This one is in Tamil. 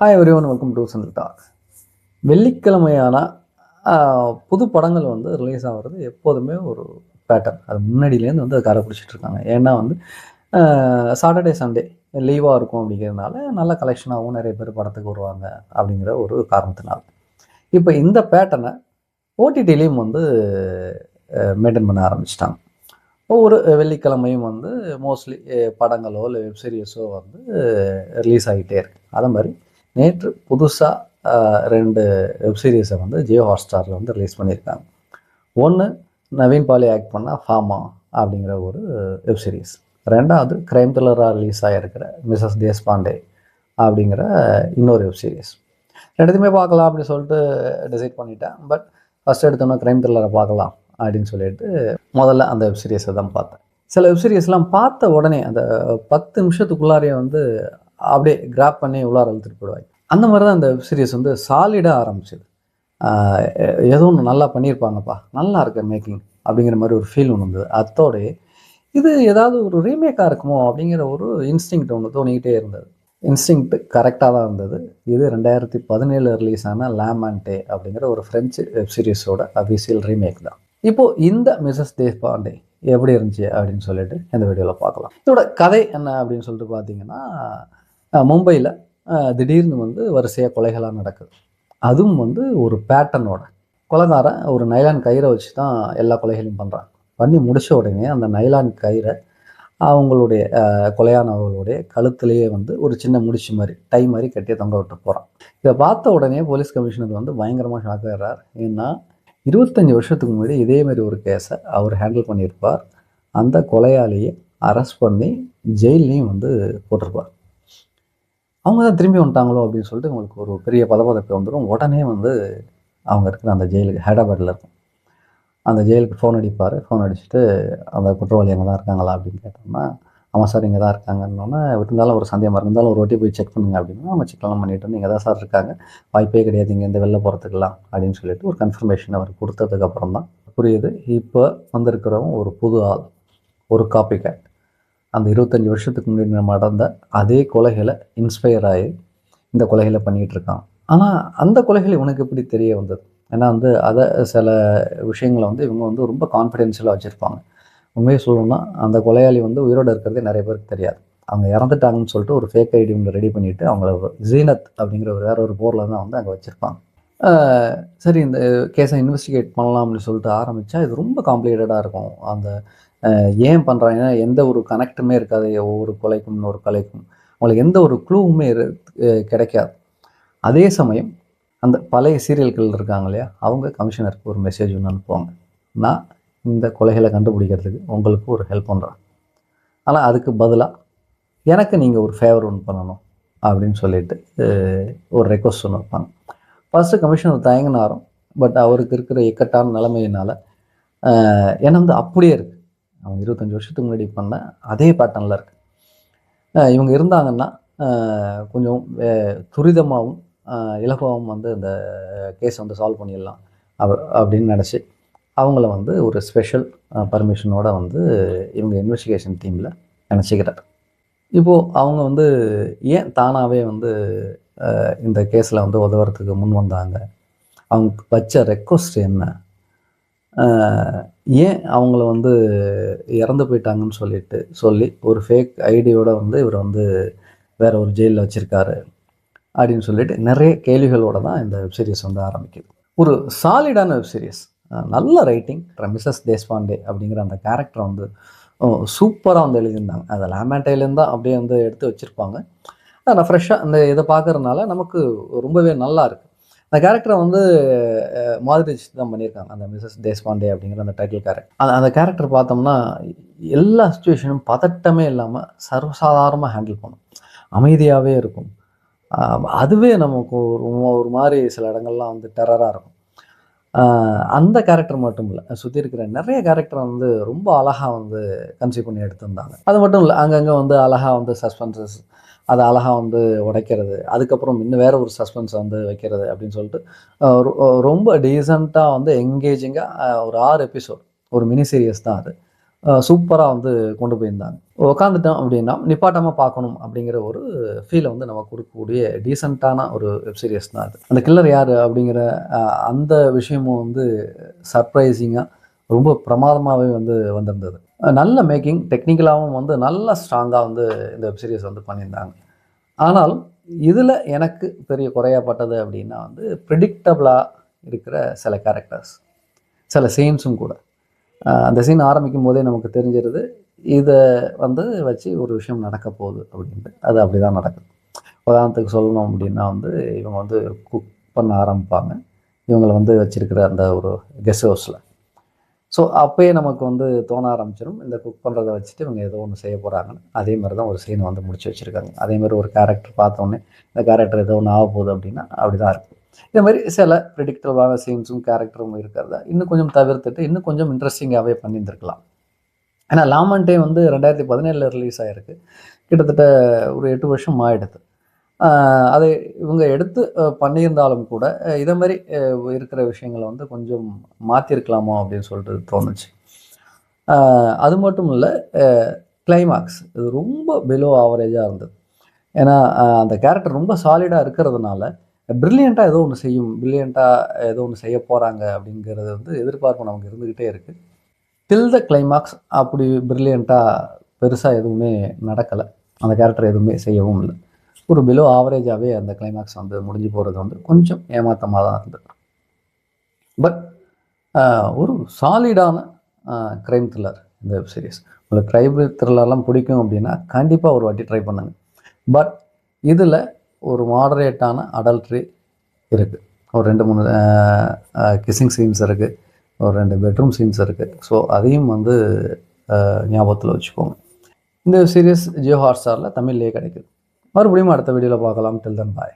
Hi everyone, welcome to Senthil talk. வெள்ளிக்கிழமையான புது படங்கள் வந்து ரிலீஸ் ஆகிறது எப்போதுமே ஒரு பேட்டர்ன். அது முன்னாடியிலேருந்து வந்து அது கடைப்பிடிச்சிட்டு இருக்காங்க. ஏன்னா வந்து சாட்டர்டே சண்டே லீவாக இருக்கும் அப்படிங்கிறதுனால நல்ல கலெக்ஷனாகவும் நிறைய பேர் படத்துக்கு வருவாங்க அப்படிங்கிற ஒரு காரணத்தினால். இப்போ இந்த பேட்டர்னை ஓடிடிலையும் வந்து மெயின்டைன் பண்ண ஆரம்பிச்சிட்டாங்க. ஒவ்வொரு வெள்ளிக்கிழமையும் வந்து மோஸ்ட்லி படங்களோ இல்லை வெப் சீரிஸோ வந்து ரிலீஸ் ஆகிட்டே இருக்கு. அதே மாதிரி நேற்று புதுசாக 2 வெப் சீரிஸை வந்து ஜியோ ஹாட்ஸ்டாரில் வந்து ரிலீஸ் பண்ணியிருக்காங்க. ஒன்று நவீன் பாலி ஆக்ட் பண்ண ஃபார்மா அப்படிங்கிற ஒரு வெப் சீரிஸ். 2வது கிரைம் த்ரில்லராக ரிலீஸ் ஆகிருக்கிற மிஸ்ஸஸ் தேஷ்பாண்டே அப்படிங்கிற இன்னொரு வெப் சீரிஸ். ரெண்டுத்தையுமே பார்க்கலாம் அப்படின்னு சொல்லிட்டு டிசைட் பண்ணிட்டேன். பட் ஃபஸ்ட் எடுத்தோன்னா கிரைம் த்ரில்லரை பார்க்கலாம் அப்படின்னு சொல்லிட்டு முதல்ல அந்த வெப் சீரிஸை தான் பார்த்தேன். சில வெப் சீரிஸ்லாம் பார்த்த உடனே அந்த 10 நிமிஷத்துக்குள்ளாரையே வந்து அப்படியே கிராப் பண்ணி உள்ளார இழுத்துட்டு போயிடுவாங்க. அந்த மாதிரி தான் அந்த வெப் சீரிஸ் வந்து சாலிடாக ஆரம்பிச்சிது. ஏதோ ஒன்று நல்லா பண்ணியிருப்பாங்கப்பா, நல்லா இருக்கு மேக்கிங் அப்படிங்கிற மாதிரி ஒரு ஃபீல் ஒன்று இருந்தது. அத்தோடய இது ஏதாவது ஒரு ரீமேக்காக இருக்குமோ அப்படிங்கிற ஒரு இன்ஸ்டிங்க்ட் ஒன்று தோணிக்கிட்டே இருந்தது. இன்ஸ்டிங்க்ட் கரெக்டாக தான் இருந்தது. இது 2017 ரிலீஸ் ஆன லாம் அண்ட் டே அப்படிங்கிற ஒரு ஃப்ரெஞ்சு வெப் சீரிஸோட அஃபிஷியல் ரீமேக் தான். இப்போது இந்த மிஸ்ஸஸ் தேஷ்பாண்டே எப்படி இருந்துச்சு அப்படின்னு சொல்லிட்டு இந்த வீடியோவில் பார்க்கலாம். இதோட கதை என்ன அப்படின்னு சொல்லிட்டு பார்த்தீங்கன்னா, மும்பையில் திடீர்னு வந்து வரிசையாக கொலைகளாக நடக்குது. அதுவும் வந்து ஒரு பேட்டர்னோட. கொலைகாரன் ஒரு நைலான் கயிறை வச்சு தான் எல்லா கொலைகளையும் பண்ணுறான். பண்ணி முடித்த உடனே அந்த நைலான் கயிறை அவங்களுடைய கொலையானவர்களுடைய கழுத்துலேயே வந்து ஒரு சின்ன முடிச்சு மாதிரி டை மாதிரி கட்டி தொங்க விட்டு போகிறான். இதை பார்த்த உடனே போலீஸ் கமிஷனர் வந்து பயங்கரமாக ஷாக் ஆகிறார். ஏன்னா 25 வருஷத்துக்கு முன்னாடி இதே மாதிரி ஒரு கேஸை அவர் ஹேண்டில் பண்ணியிருப்பார். அந்த கொலையாளியை அரெஸ்ட் பண்ணி ஜெயிலையும் வந்து போட்டிருப்பார். அவங்க தான் திரும்பி வந்துட்டாங்களோ அப்படின்னு சொல்லிட்டு உங்களுக்கு ஒரு பெரிய பதப்பதப்பு வந்துடும். உடனே வந்து அவங்க இருக்கிற அந்த ஜெயிலுக்கு ஹைதராபாத்தில் இருக்கும் அந்த ஜெயிலுக்கு ஃபோன் அடிப்பார். ஃபோன் அடிச்சுட்டு அந்த குற்றவாளி எங்கே தான் இருக்காங்களா அப்படின்னு கேட்டோம்னா, ஆமாம் சார் இங்கே தான் இருக்காங்கன்னொன்னே, இருந்தாலும் ஒரு சந்தேகமாக இருந்தாலும் ஒரு வாட்டி போய் செக் பண்ணுங்க அப்படின்னா, அவங்க செக்லாம் பண்ணிட்டு வந்து இங்கே தான் சார் இருக்காங்க, வாய்ப்பே கிடையாது இங்கேருந்து வெளில போகிறதுக்கெல்லாம் அப்படின்னு சொல்லிட்டு ஒரு கன்ஃபர்மேஷன் அவர் கொடுத்ததுக்கப்புறம் தான் புரியுது. இப்போ வந்திருக்கிறவங்க ஒரு புது ஆள், ஒரு காப்பி கேட். அந்த 25 வருஷத்துக்கு முன்னாடி நம்ம நடந்த அதே கொலைகளை இன்ஸ்பயர் ஆகி இந்த கொலைகளை பண்ணிகிட்டு இருக்கான். ஆனால் அந்த கொலைகள் இவனுக்கு எப்படி தெரிய வந்தது? ஏன்னா வந்து அதை சில விஷயங்களை வந்து இவங்க வந்து ரொம்ப கான்ஃபிடென்ஷியலாக வச்சுருப்பாங்க. உண்மையை சொல்லணும்னா அந்த கொலையாளி வந்து உயிரோடு இருக்கிறதே நிறைய பேருக்கு தெரியாது. அவங்க இறந்துட்டாங்கன்னு சொல்லிட்டு ஒரு ஃபேக் ஐடி ஒன்று ரெடி பண்ணிவிட்டு அவங்கள ஜீனத் அப்படிங்கிற வேற ஒரு போரில் தான் வந்து அங்கே வச்சுருப்பாங்க. சரி, இந்த கேஸை இன்வெஸ்டிகேட் பண்ணலாம் அப்படின்னு சொல்லிட்டு ஆரம்பித்தா இது ரொம்ப காம்ப்ளிகேட்டடாக இருக்கும். அந்த ஏன் பண்ணுறாங்கன்னா எந்த ஒரு கனெக்டுமே இருக்காது. ஒவ்வொரு கொலைக்கும் இன்னொரு கொலைக்கும் அவங்களுக்கு எந்த ஒரு க்ளூவுமே கிடைக்காது. அதே சமயம் அந்த பழைய சீரியல்கள் இருக்காங்க இல்லையா, அவங்க கமிஷனருக்கு ஒரு மெசேஜ் ஒன்று அனுப்புவாங்க. நான் இந்த கொலைகளை கண்டுபிடிக்கிறதுக்கு உங்களுக்கு ஒரு ஹெல்ப் பண்ணுறேன், ஆனால் அதுக்கு பதிலாக எனக்கு நீங்கள் ஒரு ஃபேவர் ஒன்று பண்ணணும் அப்படின்னு சொல்லிட்டு ஒரு ரெக்வஸ்ட் ஒன்று வைப்பாங்க. ஃபஸ்ட்டு கமிஷனர் தயங்கினாரும், பட் அவருக்கு இருக்கிற இக்கட்டான நிலைமையினால் ஏன்னா வந்து அப்படியே இருக்குது. அவங்க 25 வருஷத்துக்கு முன்னாடி பண்ண அதே பேட்டர்னில் இருக்குது. இவங்க இருந்தாங்கன்னா கொஞ்சம் துரிதமாகவும் இலகுவாகவும் வந்து இந்த கேஸை வந்து சால்வ் பண்ணிடலாம் அப்படின்னு நினச்சி அவங்கள வந்து ஒரு ஸ்பெஷல் பர்மிஷனோட வந்து இவங்க இன்வெஸ்டிகேஷன் டீமில் நினச்சிக்கிறார். இப்போது அவங்க வந்து ஏன் தானாகவே வந்து இந்த கேஸில் வந்து உதவுறதுக்கு முன் வந்தாங்க, அவங்க வச்ச ரெக்வஸ்ட் என்ன, ஏன் அவங்கள வந்து இறந்து போயிட்டாங்கன்னு சொல்லி ஒரு ஃபேக் ஐடியோட வந்து இவர் வந்து வேற ஒரு ஜெயிலில் வச்சுருக்காரு அப்படின்னு சொல்லிட்டு நிறைய கேள்விகளோடு தான் இந்த வெப்சீரிஸ் வந்து ஆரம்பிக்குது. ஒரு சாலிடான வெப்சீரிஸ், நல்ல ரைட்டிங். மிஸ்ஸஸ் தேஷ்பாண்டே அப்படிங்கிற அந்த கேரக்டரை வந்து சூப்பராக வந்து எழுதியிருந்தாங்க. அதை லேமேட்டைலேருந்து தான் அப்படியே வந்து எடுத்து வச்சுருப்பாங்க. நான் ஃப்ரெஷ்ஷாக அந்த இதை பார்க்குறதுனால நமக்கு ரொம்பவே நல்லா இருக்குது. அந்த கேரக்டரை வந்து மாதிரி தான் பண்ணியிருக்காங்க. அந்த மிஸ்ஸஸ் தேஷ்பாண்டே அப்படிங்கிற அந்த டைட்டில் கேரக்டர். அந்த கேரக்டர் பார்த்தோம்னா எல்லா சுச்சுவேஷனும் பதட்டமே இல்லாமல் சர்வசாதாரணமாக ஹேண்டில் பண்ணும், அமைதியாகவே இருக்கும். அதுவே நமக்கு ஒரு மாதிரி சில இடங்கள்லாம் வந்து டெரராக இருக்கும். அந்த கேரக்டர் மட்டும் இல்லை, சுற்றி இருக்கிற நிறைய கேரக்டரை வந்து ரொம்ப அழகாக வந்து கன்சீவ் பண்ணி எடுத்திருந்தாங்க. அது மட்டும் இல்லை, அங்கங்கே வந்து அழகாக வந்து சஸ்பென்சஸ், அதை அழகாக வந்து உடைக்கிறது, அதுக்கப்புறம் இன்னும் வேறு ஒரு சஸ்பென்ஸை வந்து வைக்கிறது அப்படின்னு சொல்லிட்டு ரொம்ப டீசெண்டாக வந்து எங்கேஜிங்காக ஒரு 6 எபிசோட், ஒரு மினி சீரியஸ் தான் அது. சூப்பராக வந்து கொண்டு போயிருந்தாங்க. உக்காந்துட்டோம் அப்படின்னா நிப்பாட்டாமல் பார்க்கணும் அப்படிங்கிற ஒரு ஃபீலை வந்து நம்ம கொடுக்கக்கூடிய டீசெண்டான ஒரு வெப் சீரிஸ் தான் அது. அந்த கில்லர் யார் அப்படிங்கிற அந்த விஷயமும் வந்து சர்ப்ரைசிங்காக ரொம்ப பிரமாதமாகவே வந்து வந்திருந்தது. நல்ல மேக்கிங், டெக்னிக்கலாகவும் வந்து நல்ல ஸ்ட்ராங்காக வந்து இந்த வெப் சீரிஸ் வந்து பண்ணியிருந்தாங்க. ஆனாலும் இதில் எனக்கு பெரிய குறையாப்பட்டது அப்படின்னா வந்து ப்ரிடிக்டபிளாக இருக்கிற சில கேரக்டர்ஸ், சில சீன்ஸும் கூட. அந்த சீன் ஆரம்பிக்கும் போதே நமக்கு தெரிஞ்சிருது இதை வந்து வச்சு ஒரு விஷயம் நடக்க போகுது அப்படின்ட்டு. அது அப்படி தான் நடக்குது. உதாரணத்துக்கு சொல்லணும் அப்படின்னா வந்து இவங்க வந்து குக் பண்ண ஆரம்பிப்பாங்க. இவங்களை வந்து வச்சிருக்கிற அந்த ஒரு கெஸ்ட் ஹவுஸில். ஸோ அப்போயே நமக்கு வந்து தோண ஆரம்பிச்சிடும் இந்த குக் பண்ணுறதை வச்சுட்டு இவங்க ஏதோ ஒன்று செய்ய போகிறாங்கன்னு. அதே மாதிரி தான் ஒரு சீனை வந்து முடிச்சு வச்சுருக்காங்க. அதேமாதிரி ஒரு கேரக்டர் பார்த்தோன்னே இந்த கேரக்டர் ஏதோ ஒன்று ஆக போகுது அப்படின்னா அப்படி தான் இருக்குது. இதே மாதிரி சில ப்ரிடிக்டபிளான சீன்ஸும் கேரக்டரும் இருக்கிறத இன்னும் கொஞ்சம் தவிர்த்துட்டு இன்னும் கொஞ்சம் இன்ட்ரெஸ்டிங்காகவே பண்ணியிருந்துருக்கலாம். ஏன்னா லாமன்டே வந்து 2017 ரிலீஸ் ஆகிருக்கு. கிட்டத்தட்ட ஒரு 8 வருஷம் ஆகிடுது. அதை இவங்க எடுத்து பண்ணியிருந்தாலும் கூட இதை மாதிரி இருக்கிற விஷயங்களை வந்து கொஞ்சம் மாற்றிருக்கலாமோ அப்படின்னு சொல்லிட்டு தோணுச்சு. அது மட்டும் இல்லை, கிளைமாக்ஸ் இது ரொம்ப பிலோ ஆவரேஜாக இருந்தது. ஏன்னா அந்த கேரக்டர் ரொம்ப சாலிடாக இருக்கிறதுனால ப்ரில்லியண்ட்டாக ஏதோ ஒன்று செய்யும், ப்ரில்லியண்ட்டாக ஏதோ ஒன்று செய்ய போகிறாங்க அப்படிங்கிறது வந்து எதிர்பார்ப்பு நமக்கு இருந்துக்கிட்டே இருக்குது. டில் த கிளைமாக்ஸ் அப்படி ப்ரில்லியண்ட்டாக பெருசாக எதுவுமே நடக்கலை. அந்த கேரக்டர் எதுவுமே செய்யவும் இல்லை. ஒரு பிலோ ஆவரேஜாகவே அந்த கிளைமாக்ஸ் வந்து முடிஞ்சு போகிறது வந்து கொஞ்சம் ஏமாற்றமாக தான் இருந்தது. பட் ஒரு சாலிடான க்ரைம் த்ரில்லர் இந்த வெப் சீரிஸ். உங்களுக்கு க்ரைம் த்ரில்லர்லாம் பிடிக்கும் அப்படின்னா கண்டிப்பாக ஒரு வாட்டி ட்ரை பண்ணுங்கள். பட் இதில் ஒரு மாடரேட்டான அடல்ட்ரி இருக்குது. ஒரு 2-3 கிஸ்ஸிங் சீன்ஸ் இருக்குது. ஒரு 2 பெட்ரூம் சீன்ஸ் இருக்குது. ஸோ அதையும் வந்து ஞாபகத்தில் வச்சுக்கோங்க. இந்த சீரிஸ் ஜியோ ஹாட்ஸ்டாரில் தமிழ்லேயே கிடைக்குது. மறுபடியும் அடுத்த வீடியோவில் பார்க்கலாம். டில் தென் பாய்.